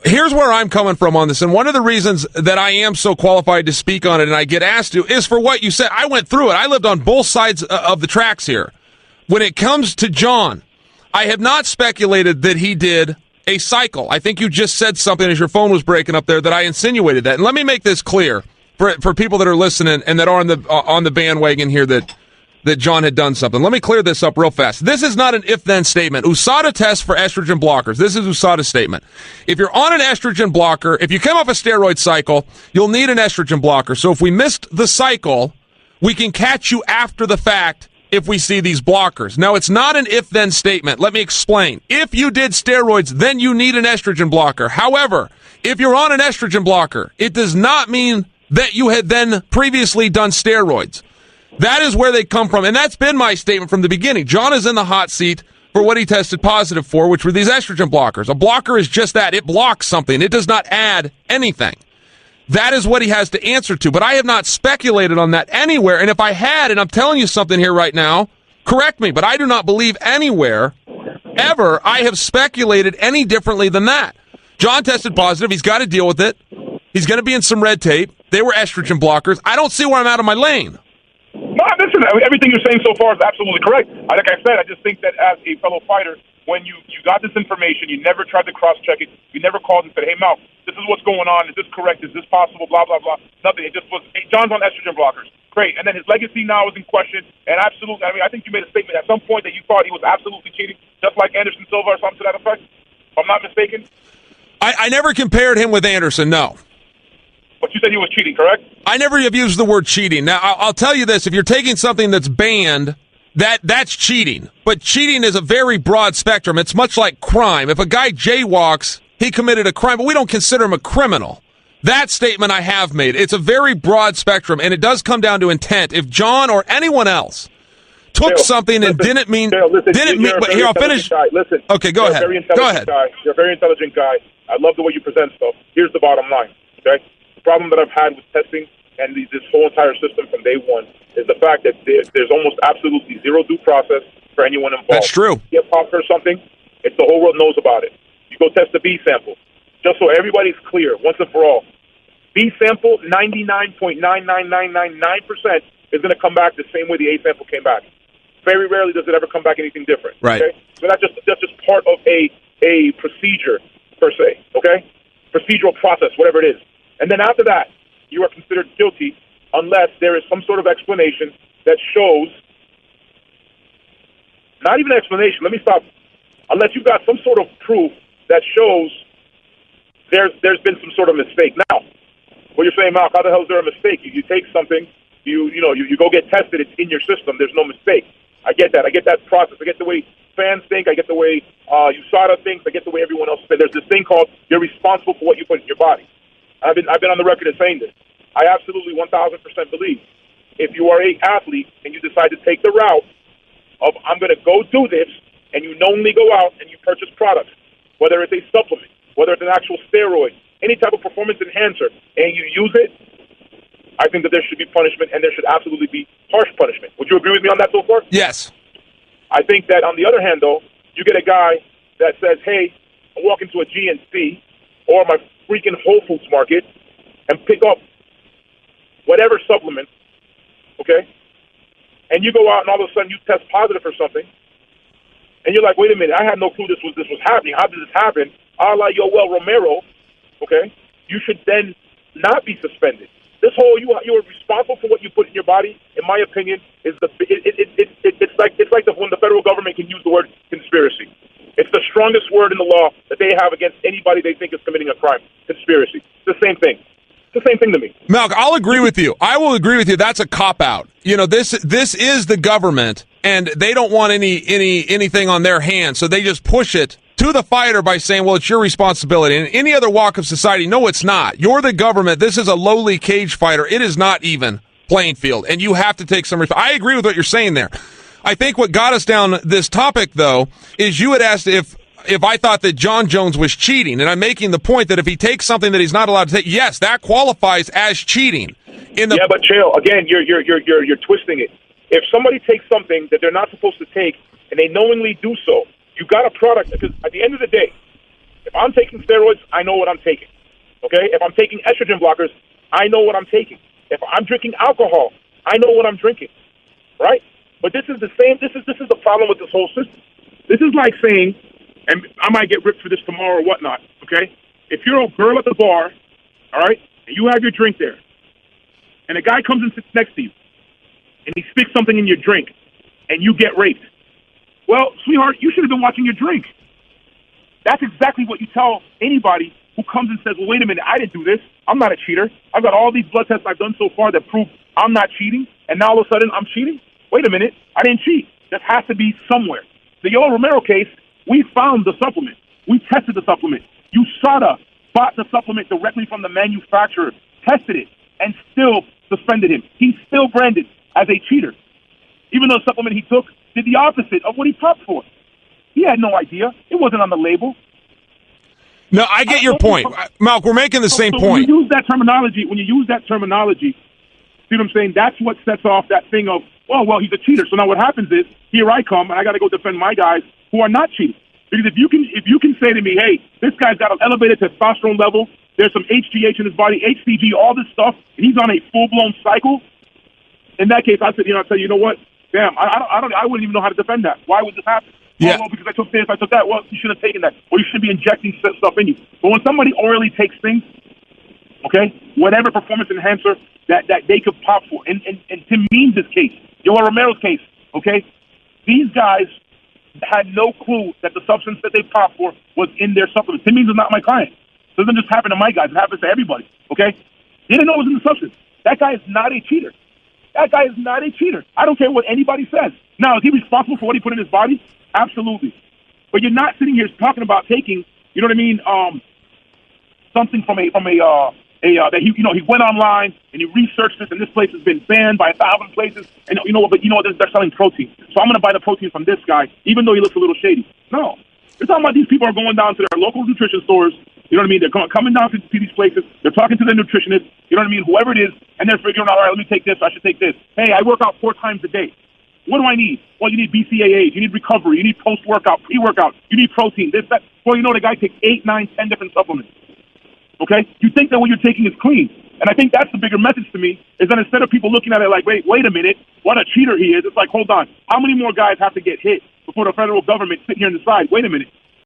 Here's where I'm coming from on this, and one of the reasons that I am so qualified to speak on it and I get asked to is for what you said. I went through it. I lived on both sides of the tracks here. When it comes to Jon, I have not speculated that he did a cycle. I think you just said something as your phone was breaking up there that I insinuated that. And let me make this clear for people that are listening and that are on the bandwagon here that Jon had done something. Let me clear this up real fast. This is not an if-then statement. USADA tests for estrogen blockers. This is USADA's statement. If you're on an estrogen blocker, if you come off a steroid cycle, you'll need an estrogen blocker. So if we missed the cycle, we can catch you after the fact if we see these blockers. Now, it's not an if-then statement. Let me explain. If you did steroids, then you need an estrogen blocker. However, if you're on an estrogen blocker, it does not mean that you had then previously done steroids. That is where they come from, and that's been my statement from the beginning. Jon is in the hot seat for what he tested positive for, which were these estrogen blockers. A blocker is just that. It blocks something. It does not add anything. That is what he has to answer to, but I have not speculated on that anywhere, and if I had, and I'm telling you something here right now, correct me, but I do not believe anywhere, ever, I have speculated any differently than that. Jon tested positive. He's got to deal with it. He's going to be in some red tape. They were estrogen blockers. I don't see where I'm out of my lane. No, listen, everything you're saying so far is absolutely correct. Like I said, I just think that as a fellow fighter, when you got this information, you never tried to cross-check it. You never called and said, hey, Mal, this is what's going on. Is this correct? Is this possible? Blah, blah, blah. Nothing. It just was, hey, Jon's on estrogen blockers. Great. And then his legacy now is in question. And absolutely, I mean, I think you made a statement at some point that you thought he was absolutely cheating, just like Anderson Silva or something to that effect, if I'm not mistaken. I never compared him with Anderson, no. But you said he was cheating, correct? I never have used the word cheating. Now, I'll tell you this. If you're taking something that's banned, that's cheating. But cheating is a very broad spectrum. It's much like crime. If a guy jaywalks, he committed a crime, but we don't consider him a criminal. That statement I have made. It's a very broad spectrum, and it does come down to intent. If Jon or anyone else took something and didn't mean... But here, I'll finish. Listen. Okay, go ahead. Go ahead. You're a very intelligent guy. I love the way you present stuff. Here's the bottom line, okay? The problem that I've had with testing and this whole entire system from day one is the fact that there's almost absolutely zero due process for anyone involved. That's true. You get popped for something, it's the whole world knows about it. You go test the B sample. Just so everybody's clear, once and for all, B sample, 99.99999% is going to come back the same way the A sample came back. Very rarely does it ever come back anything different. Right. Okay? So that's just part of a procedure, per se, okay? Procedural process, whatever it is. And then after that, you are considered guilty unless there is some sort of explanation that shows, not even an explanation, let me stop, unless you've got some sort of proof that shows there's been some sort of mistake. Now, what you're saying, Malk, how the hell is there a mistake? You take something, you go get tested, it's in your system, there's no mistake. I get that. I get that process. I get the way fans think. I get the way USADA thinks. I get the way everyone else thinks. There's this thing called you're responsible for what you put in your body. I've been on the record as saying this. I absolutely 1,000% believe if you are an athlete and you decide to take the route of I'm going to go do this, and you knowingly go out and you purchase products, whether it's a supplement, whether it's an actual steroid, any type of performance enhancer, and you use it, I think that there should be punishment, and there should absolutely be harsh punishment. Would you agree with me on that so far? Yes. I think that on the other hand, though, you get a guy that says, hey, I walk into a GNC or my freaking Whole Foods market and pick up whatever supplement, okay? And you go out and all of a sudden you test positive for something, and you're like, wait a minute, I had no clue this was happening. How did this happen? A la Yoel Romero, okay? You should then not be suspended. This whole you are responsible for what you put in your body, in my opinion, is it's like when the federal government can use the word conspiracy. It's the strongest word in the law that they have against anybody they think is committing a crime. Conspiracy. It's the same thing. It's the same thing to me. Malk, I'll agree with you. I will agree with you. That's a cop-out. You know, this is the government, and they don't want anything on their hands, so they just push it to the fighter by saying, well, it's your responsibility. In any other walk of society, no, it's not. You're the government. This is a lowly cage fighter. It is not even playing field, and you have to take some responsibility. I agree with what you're saying there. I think what got us down this topic, though, is you had asked if I thought that Jon Jones was cheating, and I'm making the point that if he takes something that he's not allowed to take, yes, that qualifies as cheating. Yeah, but Chael, again, you're twisting it. If somebody takes something that they're not supposed to take, and they knowingly do so, you got a product, because at the end of the day, If I'm taking steroids, I know what I'm taking. Okay? If I'm taking estrogen blockers, I know what I'm taking. If I'm drinking alcohol, I know what I'm drinking. Right? But this is the same. This is the problem with this whole system. This is like saying, and I might get ripped for this tomorrow or whatnot. Okay? If you're a girl at the bar, all right, and you have your drink there, and a guy comes and sits next to you, and he spits something in your drink, and you get raped. Well, sweetheart, you should have been watching your drink. That's exactly what you tell anybody who comes and says, well, wait a minute, I didn't do this. I'm not a cheater. I've got all these blood tests I've done so far that prove I'm not cheating, and now all of a sudden I'm cheating? Wait a minute, I didn't cheat. That has to be somewhere. The Yoel Romero case, we found the supplement. We tested the supplement. USADA bought the supplement directly from the manufacturer, tested it, and still suspended him. He's still branded as a cheater, even though the supplement he took did the opposite of what he popped for. He had no idea. It wasn't on the label. No, I get your point. Malk, we're making the same point. When you use that terminology, see what I'm saying? That's what sets off that thing of, oh, well, he's a cheater. So now what happens is, here I come, and I got to go defend my guys who are not cheating. Because if you can say to me, hey, this guy's got an elevated testosterone level, there's some HGH in his body, HCG, all this stuff, and he's on a full-blown cycle, in that case, I said, I'll tell you, you know what? Damn, I wouldn't even know how to defend that. Why would this happen? Yeah. Oh, well, because I took this, I took that. Well, you should have taken that. Or you should be injecting stuff in you. But when somebody orally takes things, okay, whatever performance enhancer that they could pop for, and Tim Means' case, Yoel Romero's case, okay, these guys had no clue that the substance that they popped for was in their supplement. Tim Means is not my client. It doesn't just happen to my guys. It happens to everybody, okay? They didn't know it was in the substance. That guy is not a cheater. That guy is not a cheater. I don't care what anybody says. Now, is he responsible for what he put in his body? Absolutely. But you're not sitting here talking about taking, you know what I mean, something from that he went online and he researched this, and this place has been banned by 1,000 places, and they're selling protein. So I'm going to buy the protein from this guy, even though he looks a little shady. No. You're talking about these people are going down to their local nutrition stores, you know what I mean? They're coming down to these places, they're talking to their nutritionist, you know what I mean, whoever it is, and they're figuring out, all right, let me take this, I should take this. Hey, I work out 4 times a day. What do I need? Well, you need BCAAs, you need recovery, you need post-workout, pre-workout, you need protein, this, that. Well, the guy takes 8, 9, 10 different supplements. Okay? You think that what you're taking is clean. And I think that's the bigger message to me, is that instead of people looking at it like, wait a minute, what a cheater he is, it's like, hold on, how many more guys have to get hit before the federal government sit here and decide, wait a minute,